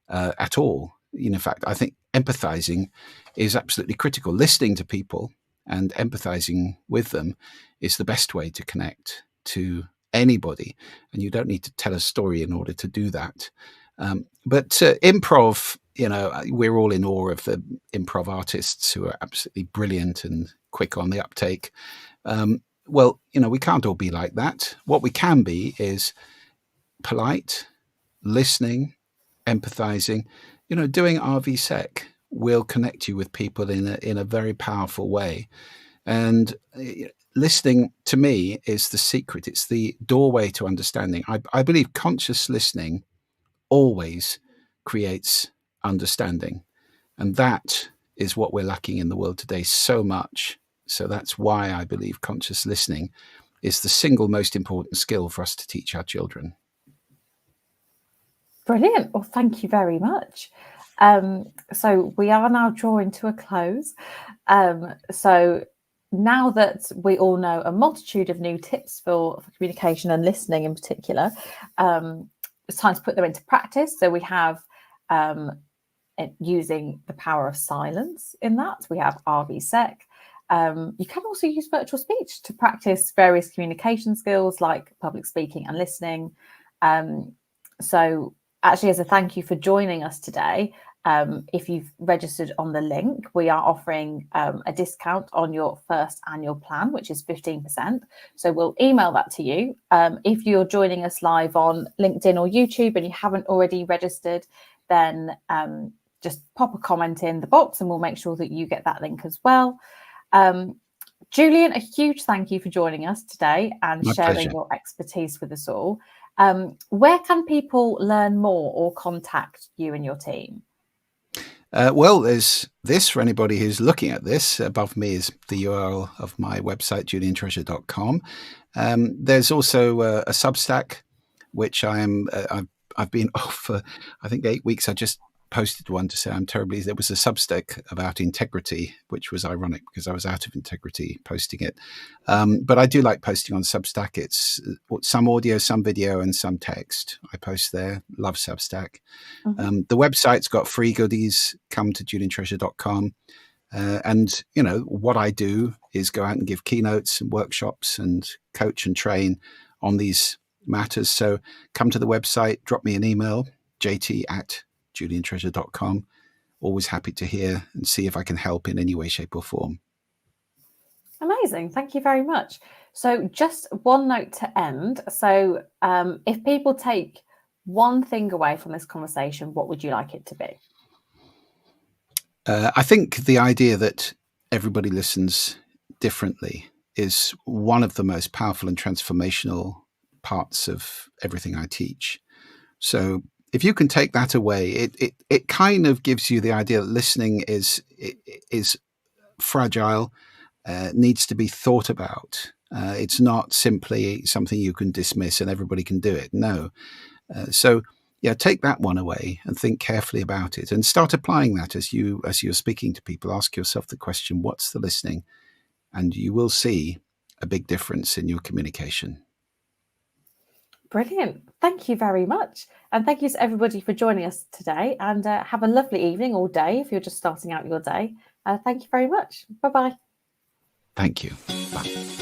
at all. In fact, I think empathizing is absolutely critical. Listening to people and empathizing with them is the best way to connect to anybody, and you don't need to tell a story in order to do that. But improv, we're all in awe of the improv artists who are absolutely brilliant and quick on the uptake. Well, we can't all be like that. What we can be is polite, listening, empathizing. Doing RVSec will connect you with people in a very powerful way. And listening, to me, is the secret. It's the doorway to understanding. I believe conscious listening always creates understanding. And that is what we're lacking in the world today so much. So that's why I believe conscious listening is the single most important skill for us to teach our children.
Brilliant. Well, thank you very much. So we are now drawing to a close. So now that we all know a multitude of new tips for communication and listening in particular, it's time to put them into practice. So we have using the power of silence in that. We have RVSec. You can also use virtual speech to practice various communication skills like public speaking and listening. So actually, as a thank you for joining us today, if you've registered on the link, we are offering a discount on your first annual plan, which is 15%. So we'll email that to you. If you're joining us live on LinkedIn or YouTube and you haven't already registered, then just pop a comment in the box and we'll make sure that you get that link as well. Julian, a huge thank you for joining us today and
My
sharing
pleasure.
your expertise with us all. Where can people learn more or contact you and your team?
Well, there's this for anybody who's looking at this. Above me is the URL of my website, juliantreasure.com. There's also a Substack, which I've been off for, I think, 8 weeks. I just posted one to say I'm terribly. There was a Substack about integrity, which was ironic because I was out of integrity posting it. But I do like posting on Substack. It's some audio, some video, and some text. I post there. Love Substack.
Mm-hmm.
The website's got free goodies. Come to juliantreasure.com. And, what I do is go out and give keynotes and workshops and coach and train on these matters. So come to the website, drop me an email, jt at juliantreasure.com. Always happy to hear and see if I can help in any way, shape or form.
Amazing. Thank you very much. So just one note to end. So if people take one thing away from this conversation, what would you like it to be?
I think the idea that everybody listens differently is one of the most powerful and transformational parts of everything I teach. So if you can take that away, it kind of gives you the idea that listening is fragile, needs to be thought about. It's not simply something you can dismiss and everybody can do it. No. So take that one away and think carefully about it and start applying that as you're speaking to people. Ask yourself the question, what's the listening? And you will see a big difference in your communication.
Brilliant. Thank you very much. And thank you to everybody for joining us today, and have a lovely evening or day if you're just starting out your day. Thank you very much. Bye-bye.
Thank you. Bye.